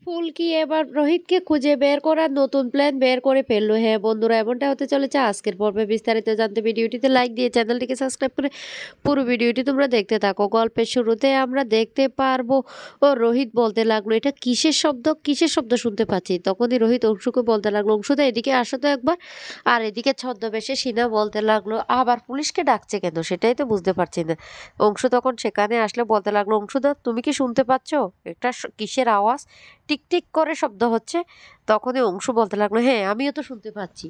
ফুলকি এবার রোহিতকে খুঁজে বের করার নতুন প্ল্যান বের করে ফেললো। হ্যাঁ বন্ধুরা, এমনটা হতে চলেছে আজকের পর্বে। বিস্তারিত জানতে ভিডিওটিতে লাইক দিয়ে চ্যানেলটিকে সাবস্ক্রাইব করে পুরো ভিডিওটি তোমরা দেখতে থাকো। গল্পের শুরুতে আমরা দেখতে পারবো রোহিত বলতে লাগলো, এটা কিসের শব্দ, কিসের শব্দ শুনতে পাচ্ছি। তখনই রোহিত অংশুকে বলতে লাগলো, অংশুদা এদিকে আসো তো একবার। আর এদিকে ছদ্মবেশে সিনা বলতে লাগলো, আবার পুলিশকে ডাকছে কেন, সেটাই তো বুঝতে পারছি না। অংশু তখন সেখানে আসলে বলতে লাগলো, অংশুদা তুমি কি শুনতে পাচ্ছ একটা কিসের আওয়াজ, টিকটিক করে শব্দ হচ্ছে। তখনই অংশু বলতে লাগলো, হ্যাঁ আমিও তো শুনতে পাচ্ছি,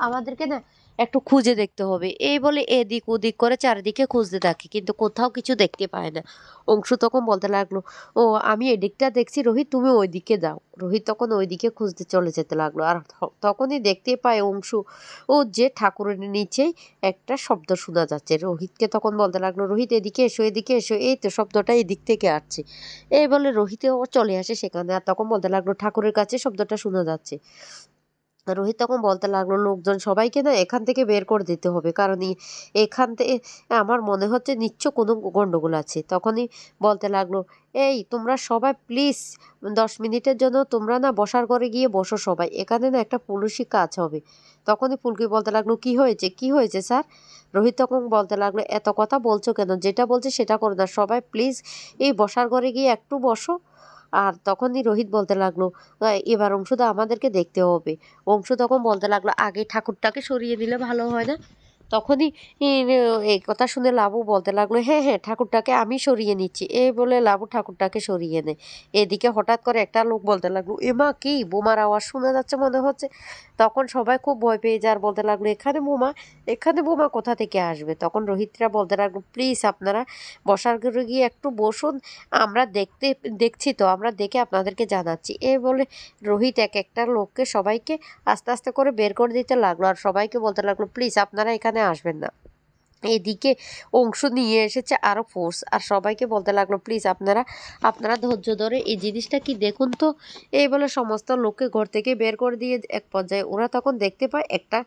আমাদেরকে না একটু খুঁজে দেখতে হবে। এই বলে এদিক ওদিক করে চারিদিকে খুঁজতে থাকি, কিন্তু কোথাও কিছু দেখতে পায় না। অংশু তখন বলতে লাগলো, ও আমি এদিকটা দেখছি রোহিত, তুমি ওই দিকে যাও। রোহিত তখন ওইদিকে খুঁজতে চলে যেতে লাগলো। আর তখনই দেখতে পায় অংশু যে ঠাকুরের নিচেই একটা শব্দ শোনা যাচ্ছে। রোহিতকে তখন বলতে লাগলো, রোহিত এদিকে এসো, এদিকে এসো, এই তো শব্দটা এদিক থেকে আসছে। এই বলে রোহিতও চলে আসে সেখানে। আর তখন বলতে লাগলো, ঠাকুরের কাছে শব্দটা শোনা যাচ্ছে। রোহিত তখন বলতে লাগলো, লোকজন সবাইকে না এখান থেকে বের করে দিতে হবে, কারণ এখান থেকে আমার মনে হচ্ছে নিশ্চয় কোনো গন্ডগোল আছে। তখনই বলতে লাগলো, এই তোমরা সবাই প্লিজ 10 মিনিটের জন্য তোমরা না বসার ঘরে গিয়ে বসো সবাই, এখানে না একটা পুলিশি কাজ হবে। তখনই ফুলকি বলতে লাগলো, কি হয়েছে, কি হয়েছে স্যার। রোহিত তখন বলতে লাগলো, এত কথা বলছো কেন, যেটা বলছে সেটা করো না, সবাই প্লিজ এই বসার ঘরে গিয়ে একটু বসো। আর তখনই রোহিত বলতে লাগলো, এবার অংশুদা আমাদেরকে দেখতে হবে। অংশু তখন বলতে লাগলো, আগে ঠাকুরটাকে সরিয়ে দিলে ভালো হয় না। তখনই এই কথা শুনে লাবু বলতে লাগলো, হ্যাঁ হ্যাঁ ঠাকুরটাকে আমি সরিয়ে নিচ্ছি। এই বলে লাবু ঠাকুরটাকে সরিয়ে নেয়। এদিকে হঠাৎ করে একটা লোক বলতে লাগলো, এমা কি বোমার আওয়াজ শোনা যাচ্ছে মনে হচ্ছে। তখন সবাই খুব ভয় পেয়ে যায় আর বলতে লাগলো, এখানে বোমা, এখানে বোমা কোথা থেকে আসবে। তখন রোহিতরা বলতে লাগলো, প্লিজ আপনারা বসার ঘরে গিয়ে একটু বসুন, আমরা দেখছি তো, আমরা দেখে আপনাদেরকে জানাচ্ছি। এই বলে রোহিত এক একটা লোককে সবাইকে আস্তে আস্তে করে বের করে দিতে লাগলো। আর সবাইকে বলতে লাগলো, প্লিজ আপনারা এখানে আসবেন না। এদিকে অংশ নিয়ে এসেছে আরো ফোর্স, আর সবাইকে বলতে লাগলো, প্লিজ আপনারা আপনারা ধৈর্য ধরে এই জিনিসটা কি দেখুন তো। এই বলে সমস্ত লোককে ঘর থেকে বের করে দিয়ে এক পর্যায়ে ওরা তখন দেখতে পায় একটা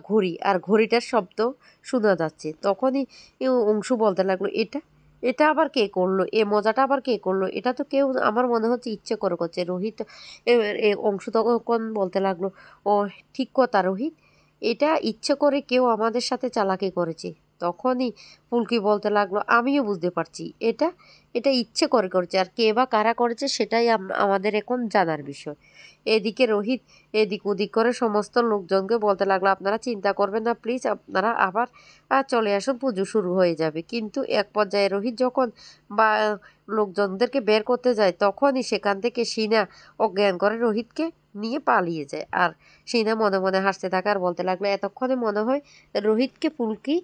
ঘড়ি, আর ঘড়িটার শব্দ শোনা যাচ্ছে। তখনই অংশু বলতে লাগলো, এটা এটা আবার কে করলো, এ মজাটা আবার কে করলো, এটা তো কেউ আমার মনে হচ্ছে ইচ্ছে করে করছে। রোহিত অংশু তখন বলতে লাগলো, ও ঠিক কথা রোহিত, এটা ইচ্ছে করে কেউ আমাদের সাথে চালাকি করেছে। তখনই ফুলকি বলতে লাগলো, আমিও বুঝতে পারছি এটা এটা ইচ্ছে করে করেছে, আর কে বা কারা করেছে সেটাই আমাদের এখন জানার বিষয়। এদিকে রোহিত এদিক ওদিক করে সমস্ত লোকজনকে বলতে লাগলো, আপনারা চিন্তা করবেন না প্লিজ, আপনারা আবার চলে আসুন, পুজো শুরু হয়ে যাবে। কিন্তু এক পর্যায়ে রোহিত যখন বা লোকজনদেরকে বের করতে যায়, তখনই সেখান থেকে সিনা অজ্ঞান করে রোহিতকে নিয়ে পালিয়ে যায়। আর সিনা মনে মনে হাসতে থাকে আর বলতে লাগলো, এতক্ষণে মনে হয় রোহিতকে ফুলকি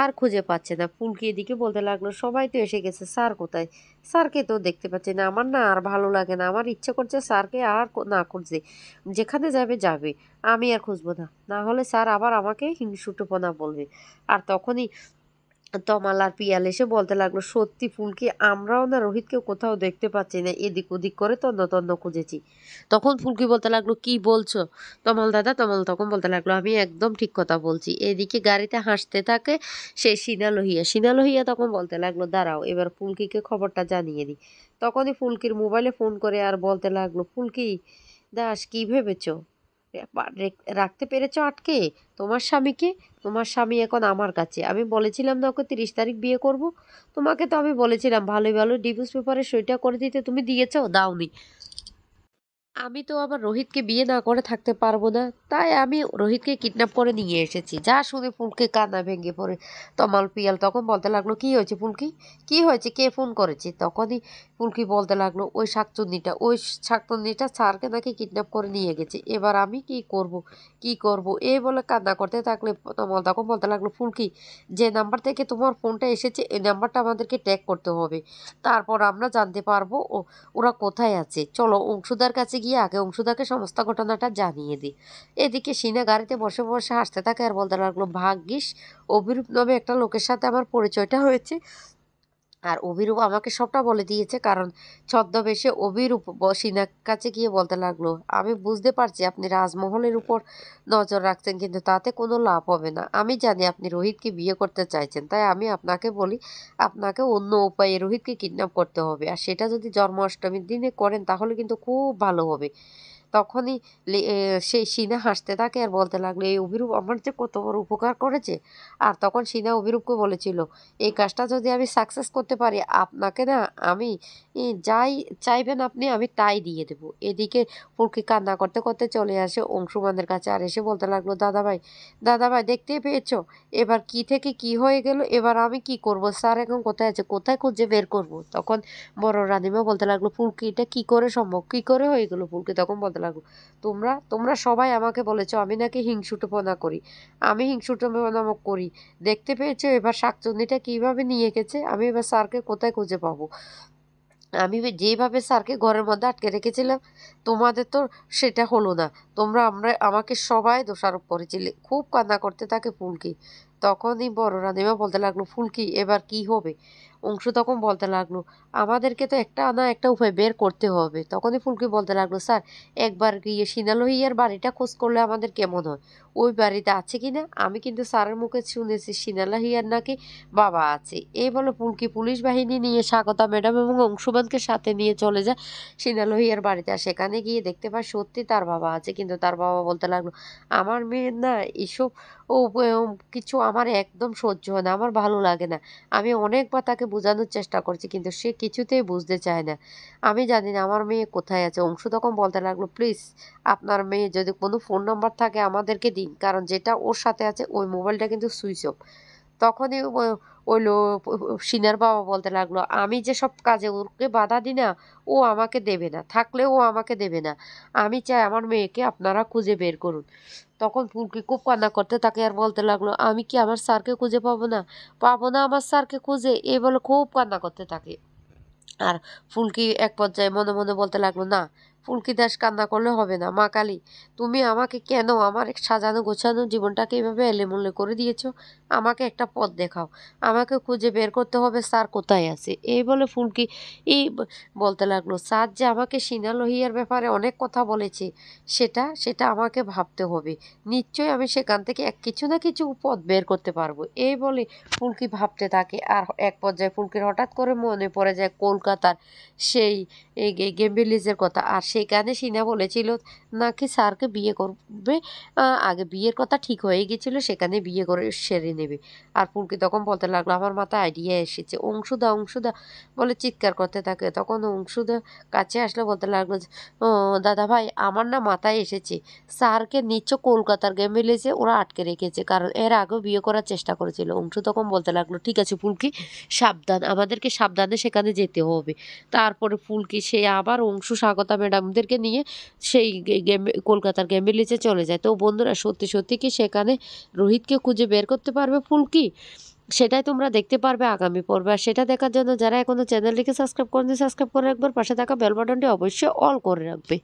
আর খুঁজে পাচ্ছে না। ফুলকি এদিকে বলতে লাগলো, সবাই তো এসে গেছে, স্যার কোথায়, স্যারকে তো দেখতে পাচ্ছি না, আমার না আর ভালো লাগে না, আমার ইচ্ছে করছে স্যারকে আর না খুঁজছে, যেখানে যাবে যাবে, আমি আর খুঁজবো না, না হলে স্যার আবার আমাকে হিংসুটপনা বলবে। আর তখনই তমাল আর পিয়াল এসে বলতে লাগলো, সত্যি ফুলকি, আমরাও না রোহিতকে কোথাও দেখতে পাচ্ছি না, এদিক ওদিক করে তন্ন তন্ন খুঁজেছি। তখন ফুলকি বলতে লাগলো, কি বলছো তমাল দাদা। তমাল তখন বলতে লাগলো, আমি একদম ঠিক কথা বলছি। এদিকে গাড়িতে হাসতে থাকে সে সিনা লহিয়া তখন বলতে লাগলো, দাঁড়াও এবার ফুলকিকে খবরটা জানিয়ে দিই। তখনই ফুলকির মোবাইলে ফোন করে আর বলতে লাগলো, ফুলকি দাস কি ভেবেছো, রাখতে পেরেছো আটকে তোমার স্বামীকে, তোমার স্বামী এখন আমার কাছে। আমি বলেছিলাম না ওকে 30 তারিখ বিয়ে করব, তোমাকে তো আমি বলেছিলাম ভালোই ভালো ডিভোর্স পেপারে সইটা করে দিতে, তুমি দিয়েছো, দাওনি। আমি তো আবার রোহিতকে বিয়ে না করে থাকতে পারবো না, তাই আমি রোহিতকে কিডন্যাপ করে নিয়ে এসেছি। যা শুনে ফুলকি কান্না ভেঙে পড়ে। তমাল পিয়াল তখন বলতে লাগলো, কি হয়েছে ফুলকি, কি হয়েছে, কে ফোন করেছে। তখনই ফুলকি বলতে লাগলো, ওই শাকচুন্নিটা স্যারকে নাকি কিডন্যাপ করে নিয়ে গেছে, এবার আমি কি করব, কি করব, এই বলে কান্না করতে থাকলে তমাল তখন বলতে লাগলো, ফুলকি যে নাম্বার থেকে তোমার ফোনটা এসেছে এই নাম্বারটা আমাদেরকে ট্যাগ করতে হবে, তারপর আমরা জানতে পারবো ওরা কোথায় আছে। চলো অংশুদার কাছে গিয়ে আগে অংশুদাকে সমস্ত ঘটনাটা জানিয়ে দিই। এদিকে সিনা গাড়িতে বসে বসে হাসতে থাকে আর বলতে লাগলো, ভাগ্যিস অভিরূপ নামে একটা লোকের সাথে আমার পরিচয়টা হয়েছে, আর অভিরূপ আমাকে সবটা বলে দিয়েছে, কারণ ছদ্মবেশে অভিরূপ সিনার কাছে গিয়ে বলতে লাগলো, আমি বুঝতে পারছি আপনি রাজমহলের উপর নজর রাখছেন, কিন্তু তাতে কোনো লাভ হবে না। আমি জানি আপনি রোহিতকে বিয়ে করতে চাইছেন, তাই আমি আপনাকে বলি আপনাকে অন্য উপায়ে রোহিতকে কিডন্যাপ করতে হবে, আর সেটা যদি জন্মাষ্টমীর দিনে করেন তাহলে কিন্তু খুব ভালো হবে। তখনই সেই সিনা হাসতে থাকে আর বলতে লাগলো, এই অভিরূপ আমার যে কত বড় উপকার করেছে। আর তখন সিনা অভিরূপকে বলেছিল, এই কাজটা যদি আমি সাকসেস করতে পারি আপনাকে না আমি যাই চাইবেন আপনি আমি তাই দিয়ে দেব। এদিকে ফুলকি কান্না করতে করতে চলে আসে অংশুমানের কাছে আর এসে বলতে লাগলো, দাদাভাই দাদাভাই দেখতেই পেয়েছো এবার কি থেকে কি হয়ে গেল, এবার আমি কি করব, স্যার এখন কোথায় আছে, কোথায় খুঁজে বের করব। তখন বড় রানীমা বলতে লাগলো, ফুলকি এটা কি করে সম্ভব, কি করে হয়ে গেল। ফুলকি তখন বলতে লাগলো, তোমরা তোমরা সবাই আমাকে বলেছো আমি নাকি হিংসুটেপনা করি, আমি হিংসুটেপনা করি, দেখতে পেয়েছো এবার শাকচুন্নিটা কিভাবে নিয়ে গেছে, আমি এবার স্যারকে কোথায় খুঁজে পাবো। আমি যেভাবে স্যারকে ঘরের মধ্যে আটকে রেখেছিলাম তোমাদের তো সেটা হলো না, তোমরা আমাকে সবাই দোষারোপ করেছিলে। খুব কান্না করতে থাকে ফুলকি। তখনই বড় রানীমা বলতে লাগলো, ফুলকি এবার কি হবে। অংশু তখন বলতে লাগলো, আমাদেরকে তো একটা না একটা উপায় বের করতে হবে। তখনই ফুলকি বলতে লাগলো, স্যার একবার গিয়ে সিনালোহিয়ার বাড়িটা খোঁজ করলে আমাদের কেমন হয়, ওই বাড়িতে আছে কিনা। আমি কিন্তু স্যারের মুখে শুনেছি সিনালোহিয়ার নাকি বাবা আছে। এই বলে ফুলকি পুলিশ বাহিনী নিয়ে স্বাগতা ম্যাডাম এবং অংশুমানকে সাথে নিয়ে চলে যায় সিনালোহিয়ার বাড়িতে। আর সেখানে গিয়ে দেখতে পায় সত্যি তার বাবা আছে, কিন্তু তার বাবা বলতে লাগলো, আমার মেয়ের না এসব ও কিছু আমার একদম সহ্য হয় না, আমার ভালো লাগে না। আমি অনেকবার তাকে বোঝানোর চেষ্টা করছি কিন্তু সে কিছুতেই বুঝতে চায় না। আমি জানি না আমার মেয়ে কোথায় আছে। অংশু তখন বলতে লাগলো, প্লিজ আপনার মেয়ে যদি কোনো ফোন নাম্বার থাকে আমাদেরকে দিন, কারণ যেটা ওর সাথে আছে ওই মোবাইলটা কিন্তু সুইচ অফ। তখনই ওই সিনার বাবা বলতে লাগলো, আমি যে সব কাজে ওকে বাধা দিই না, ও আমাকে দেবে না, থাকলেও ও আমাকে দেবে না। আমি চাই আমার মেয়েকে আপনারা খুঁজে বের করুন। তখন ফুলকি খুব কান্না করতে থাকে আর বলতে লাগলো, আমি কি আমার স্যারকে খুঁজে পাবো না, পাবো না আমার স্যারকে খুঁজে, এই বলে খুব কান্না করতে থাকে। আর ফুলকি এক পর্যায়ে মনে মনে বলতে লাগলো, না ফুলকি দাস কান্না করলে হবে না, মা কালী তুমি আমাকে কেন আমার এক সাজানো গোছানো জীবনটাকে এভাবে এলোমেলো করে দিয়েছো। আমাকে একটা পথ দেখাও, আমাকে খুঁজে বের করতে হবে স্যার কোথায় আছে। এই বলে ফুলকি এই বলতে লাগলো, স্যার যে আমাকে সিনা লোহিয়ার ব্যাপারে অনেক কথা বলেছে, সেটা সেটা আমাকে ভাবতে হবে। নিশ্চয়ই আমি সেখান থেকে কিছু না কিছু পথ বের করতে পারবো। এই বলে ফুলকি ভাবতে থাকে। আর এক পর্যায়ে ফুলকির হঠাৎ করে মনে পড়ে যায় কলকাতার সেই গেম ভিলেজের কথা। আর সেখানে সিনা বলেছিল নাকি স্যারকে বিয়ে করবে, আগে বিয়ের কথা ঠিক হয়ে গেছিল, সেখানে বিয়ে করে সেরে নেবে। আর ফুলকি তখন বলতে লাগলো, আমার মাথায় আইডিয়া এসেছে, অংশুদা অংশুদা বলে চিৎকার করতে থাকে। তখন অংশুদা কাছে আসলে বলতে লাগলো, ও দাদা ভাই আমার না মাথায় এসেছে, স্যারকে নিশ্চয় কলকাতার গেম ভিলেজে ওরা আটকে রেখেছে, কারণ এর আগেও বিয়ে করার চেষ্টা করেছিল। অংশু তখন বলতে লাগলো, ঠিক আছে ফুলকি সাবধান, আমাদেরকে সাবধানে সেখানে যেতে হবে। তারপরে ফুলকি সে আবার অংশু স্বাগতা ম্যাডামদেরকে নিয়ে সেই গেম কলকাতার গেম ভিলেজে চলে যায়। তো বন্ধুরা সত্যি সত্যি কি সেখানে রোহিতকে খুঁজে বের করতে পারবে ফুলকি, সেটাই তোমরা দেখতে পারবে আগামী পর্বে। আর সেটা দেখার জন্য যারা এখনো চ্যানেলটিকে সাবস্ক্রাইব করেনি সাবস্ক্রাইব করে রাখবার, পাশে থাকা বেল বাটনটি অবশ্যই অল করে রাখবে।